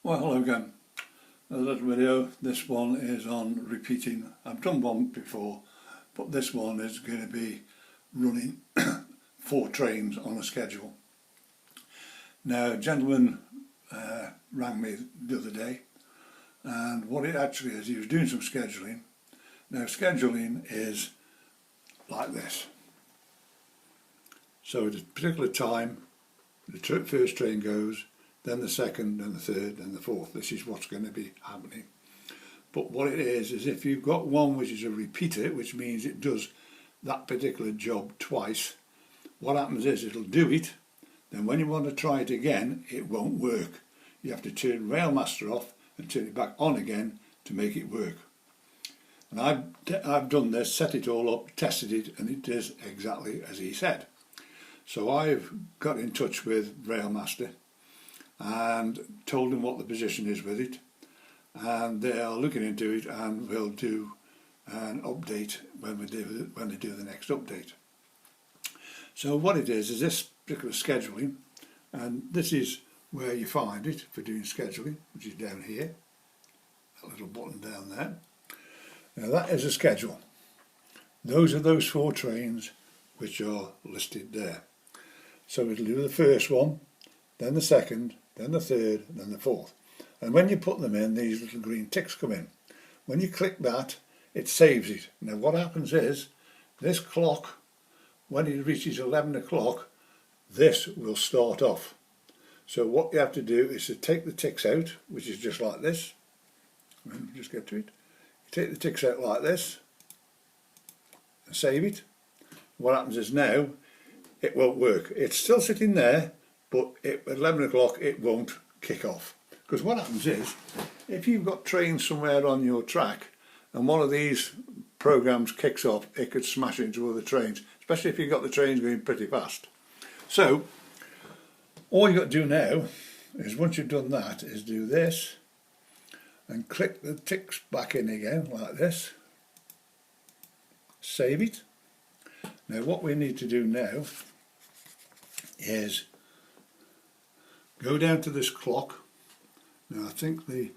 Well, hello again. A little video. This one is on repeating. I've done one before, but this one is going to be running 4 trains on a schedule. Now, a gentleman rang me the other day, and what it actually is, he was doing some scheduling. Now, scheduling is like this. So at a particular time, the first train goes, then the second, then the third, then the fourth. This is what's going to be happening. But what it is if you've got one which is a repeater, which means it does that particular job twice, what happens is it'll do it, then when you want to try it again, it won't work. You have to turn Railmaster off and turn it back on again to make it work. And I've done this, set it all up, tested it, and it does exactly as he said. So I've got in touch with Railmaster and told them what the position is with it, and they are looking into it and will do an update when they do the next update. So what it is this particular scheduling, and this is where you find it for doing scheduling, which is down here, that little button down there. Now that is a schedule. Those are those 4 trains which are listed there. So it'll do the first one, then the second, then the third, then the fourth. And when you put them in, these little green ticks come in. When you click that, it saves it. Now what happens is, this clock, when it reaches 11 o'clock, this will start off. So what you have to do is to take the ticks out, which is just like this. Let me just get to it. You take the ticks out like this, and save it. What happens is now, it won't work. It's still sitting there, but at 11 o'clock it won't kick off. Because what happens is, if you've got trains somewhere on your track and one of these programs kicks off, it could smash into other trains, especially if you've got the trains going pretty fast. So all you've got to do now is, once you've done that, is do this and click the ticks back in again like this, save it. Now what we need to do now is go down to this clock. Now I think the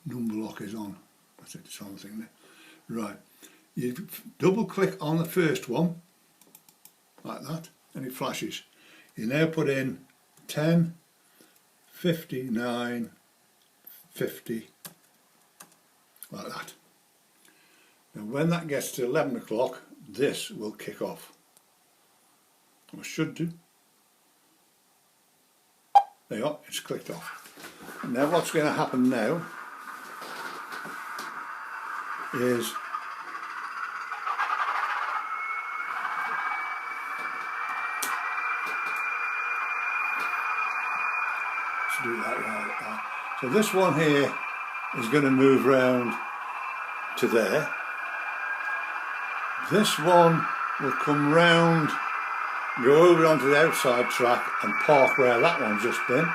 number lock is on. That's it, it's on the thing there. Right. You double click on the first one, like that, and it flashes. You now put in 10, 59, 50, like that. Now when that gets to 11 o'clock, this will kick off. Or should do. There you are, it's clicked off. Now what's going to happen now is to do that like that. So this one here is going to move round to there. This one will come round, go over onto the outside track and park where that one's just been.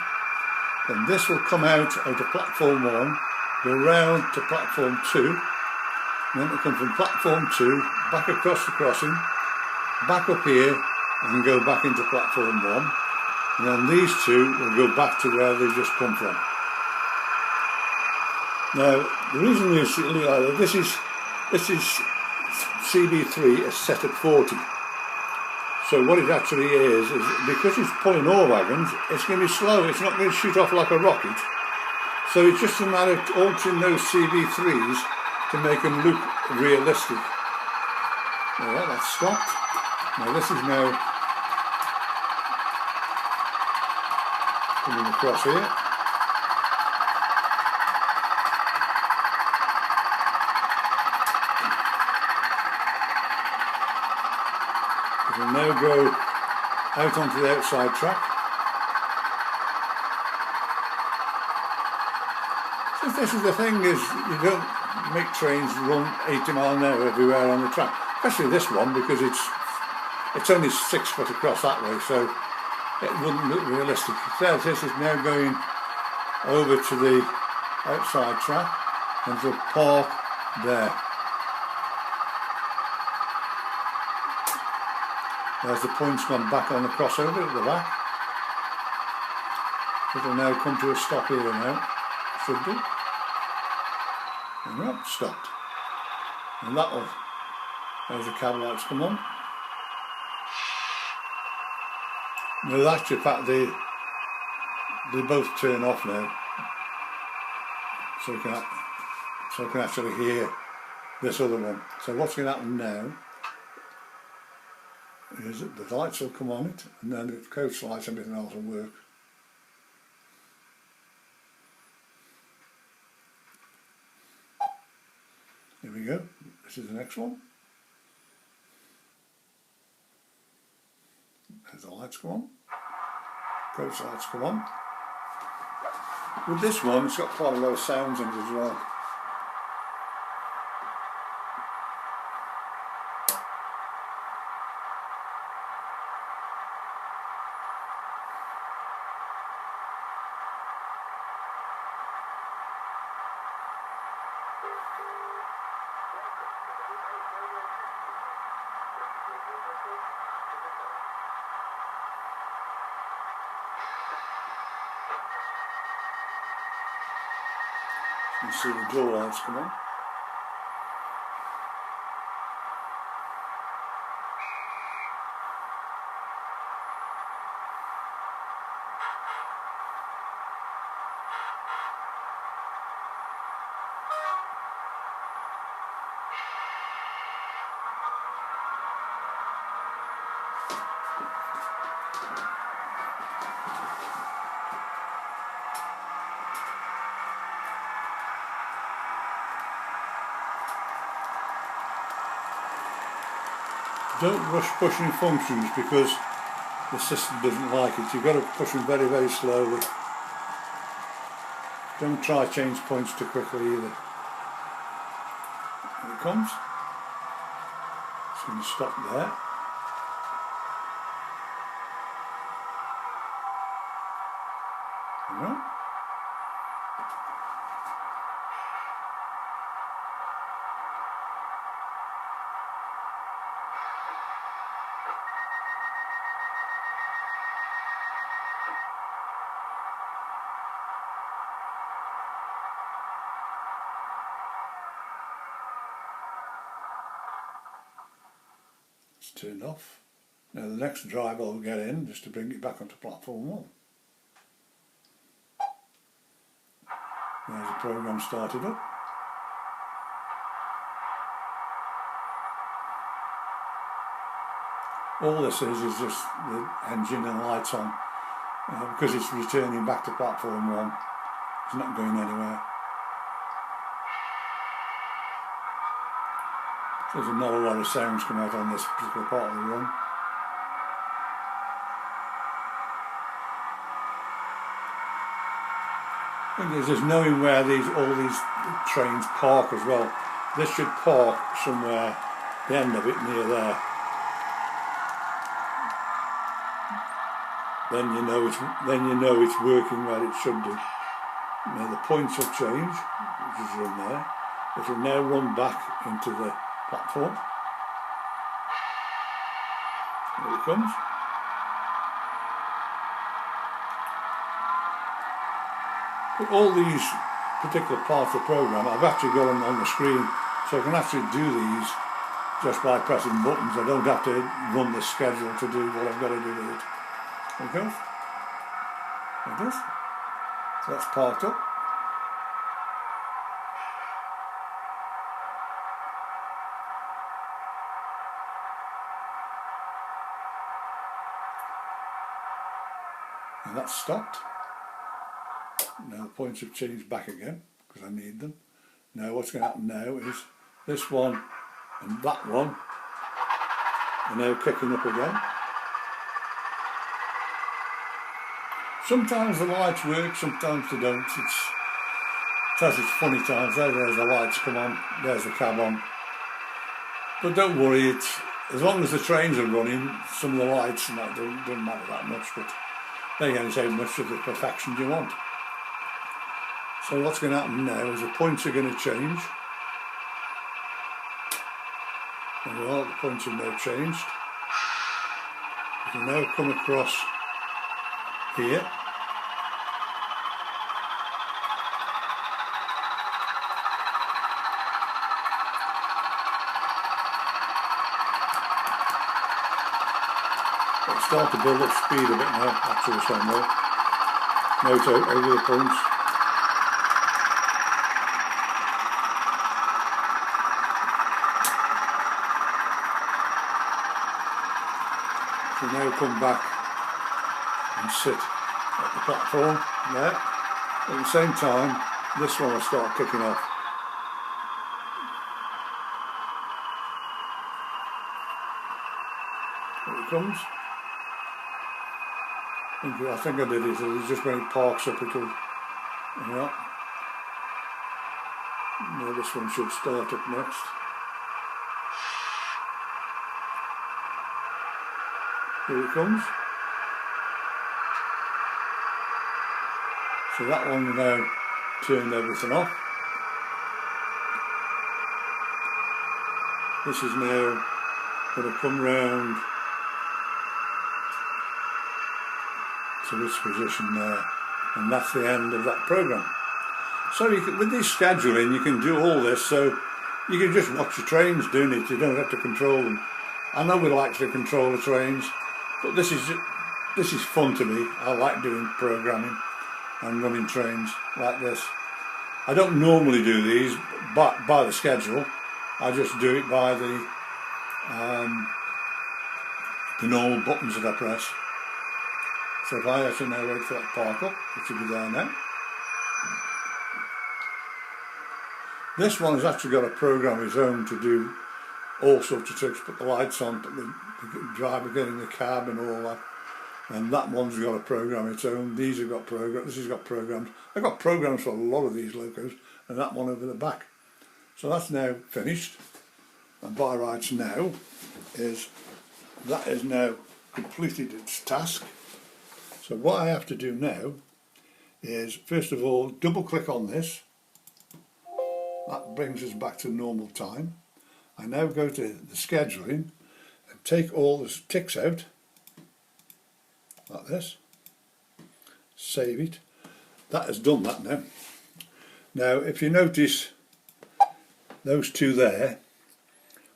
Then this will come out of platform 1, go round to platform 2, and then it'll come from platform 2, back across the crossing, back up here, and go back into platform 1. And then these 2 will go back to where they just come from. Now, the reason you see it like that, this is CB3 is set at 40. So what it actually is because it's pulling ore wagons, it's going to be slow, it's not going to shoot off like a rocket. So it's just a matter of altering those CB3s to make them look realistic. Alright, that's stopped. Now this is now coming across here. It will now go out onto the outside track. So this is the thing, is you don't make trains run 80 miles an hour everywhere on the track, especially this one, because it's only 6 foot across that way, so it wouldn't look realistic. So this is now going over to the outside track and to park there. There's the points gone back on the crossover at the back. It'll now come to a stop here now. should do. And that stopped. And that'll, there's the cab lights come on. Now that's your fact, they both turn off now. So you can actually hear this other one. So what's going to happen now is that the lights will come on it, and then the coach lights, everything else will work. Here we go. This is the next one. There's the lights come on. Coach lights come on. With this one, it's got quite a lot of sounds in it as well. You can see the door lights come on. Don't rush pushing functions because the system doesn't like it. You've got to push them very, very slowly. Don't try change points too quickly either. Here it comes. It's going to stop there. All right. It's turned off. Now the next drive I'll get in just to bring it back onto platform 1. There's the program started up. All this is just the engine and lights on because it's returning back to platform 1. It's not going anywhere. There's not a lot of sounds come out on this particular part of the run. The thing is, knowing where all these trains park as well. This should park somewhere, the end of it near there. Then you know it's working where it should do. Now the points will change, which is run there. It will now run back into the platform. Here it comes. But all these particular parts of the program I've actually got them on the screen, so I can actually do these just by pressing buttons. I don't have to run the schedule to do what I've got to do with it. There it goes. Like this. So that's parked up. And that's stopped. Now the points have changed back again because I need them. Now what's going to happen now is this one and that one are now kicking up again. Sometimes the lights work, sometimes they don't. It has its funny times. There's the lights come on, there's the cab on. But don't worry, as long as the trains are running, some of the lights and that don't matter that much, but they can say much of the perfection you want. So what's going to happen now is the points are going to change. There we are, the points have now changed. You can now come across here. start to build up speed a bit now after this one though. Now it's over the points. So now come back and sit at the platform there. At the same time, this one will start kicking off. Here it comes. I think I did it. It's just when it parks up, it'll. Yeah. Now this one should start up next. Here it comes. So that one will now turn everything off. This is now going to come round to its position there, and that's the end of that program. So you can, with this scheduling, you can do all this, so you can just watch your trains doing it. You don't have to control them. I know we like to control the trains, but this is fun to me. I like doing programming and running trains like this. I don't normally do these by the schedule. I just do it by the normal buttons that I press. So if I actually now wait for that park up, it should be there now. This one has actually got a program of its own to do all sorts of tricks, put the lights on, put the driver getting the cab and all that. And that one's got a program of its own. These have got programs. This has got programs. I've got programs for a lot of these locos, and that one over the back. So that's now finished. And by rights now is that is now completed its task. So what I have to do now is first of all double click on this. That brings us back to normal time. I now go to the scheduling and take all the ticks out like this. Save it. That has done that now. Now if you notice those two there,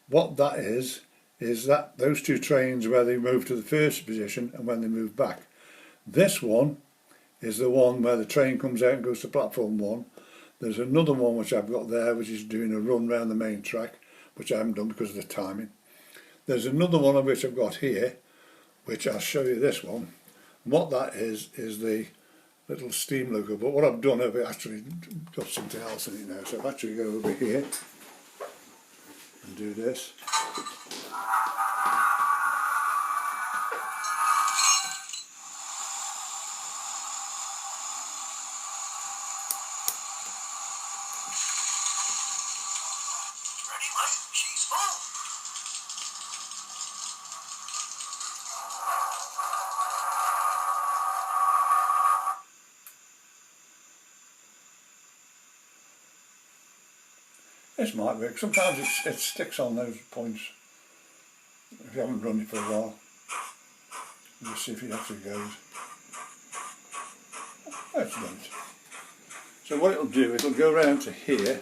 what that is that those two trains where they move to the first position and when they move back. This one is the one where the train comes out and goes to platform 1. There's another one which I've got there which is doing a run round the main track, which I haven't done because of the timing. There's another one of which I've got here, which I'll show you this one. And what that is the little steam loco. But what I've done, I've actually got something else in it now. So I've actually go over here and do this. This might work. Sometimes it sticks on those points if you haven't run it for a while. Just see if it actually goes. That's done it. So what it'll do, it'll go around to here.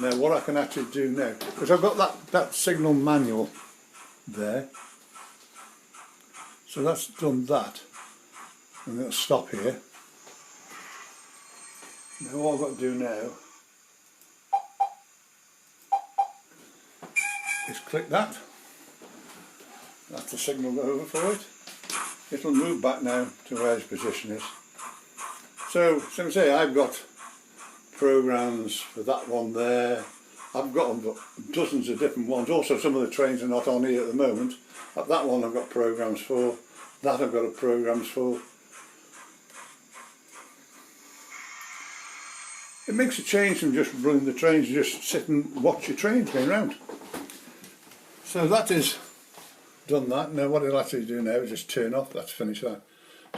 Now what I can actually do now, because I've got that signal manual there. So that's done that. And it'll stop here. Now what I've got to do now is click that. That's the signal over for it. It'll move back now to where its position is. So I say I've got programs for that one there. I've got dozens of different ones. Also some of the trains are not on here at the moment. That one I've got programs for. That I've got programs for. It makes a change from just running the trains, just sit and watch your trains going round. So that is done that. Now what it'll actually do now is just turn off. That's finished that.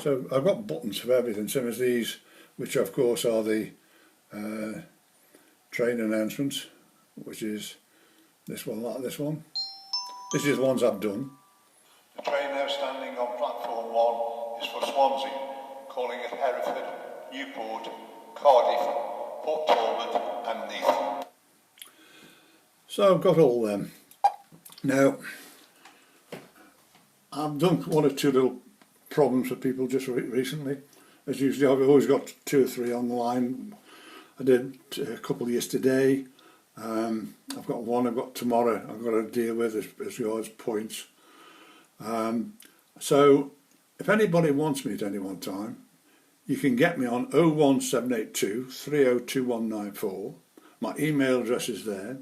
So I've got buttons for everything, same as these, which of course are the train announcements, which is this one, like this one. This is the ones I've done. The train now standing on platform 1 is for Swansea, calling at Hereford, Newport, Cardiff, Port Talbot and Neath. So I've got all them. Now I've done one or two little problems for people just recently. As usually, I've always got 2 or 3 on the line. I did a couple yesterday. I've got one I've got tomorrow I've got to deal with as regards points. So if anybody wants me at any one time, you can get me on 01782 302194. My email address is there.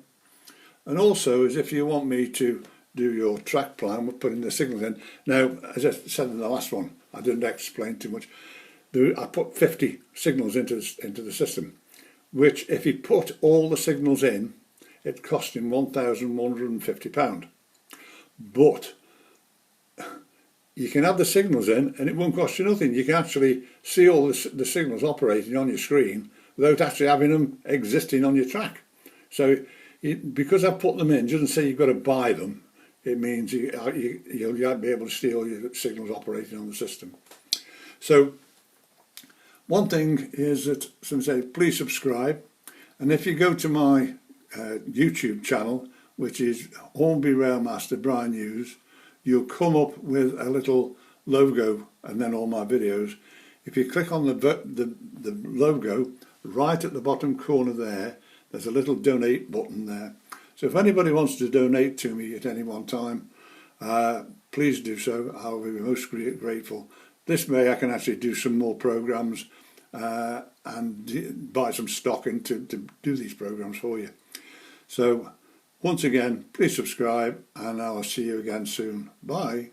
And also, as if you want me to do your track plan, we're putting the signals in. Now, as I said in the last one, I didn't explain too much. I put 50 signals into the system, which if he put all the signals in, it cost him £1,150. But you can have the signals in and it won't cost you nothing. You can actually see all the signals operating on your screen without actually having them existing on your track. So because I've put them in, it doesn't say you've got to buy them. It means you'll be able to see all your signals operating on the system. So one thing is that, some say, please subscribe. And if you go to my YouTube channel, which is Hornby Railmaster Brian Hughes, you'll come up with a little logo and then all my videos. If you click on the logo, right at the bottom corner there's a little donate button there. So if anybody wants to donate to me at any one time, please do so. I'll be most grateful. This way I can actually do some more programs and buy some stock in to do these programs for you. So once again, please subscribe and I'll see you again soon. Bye.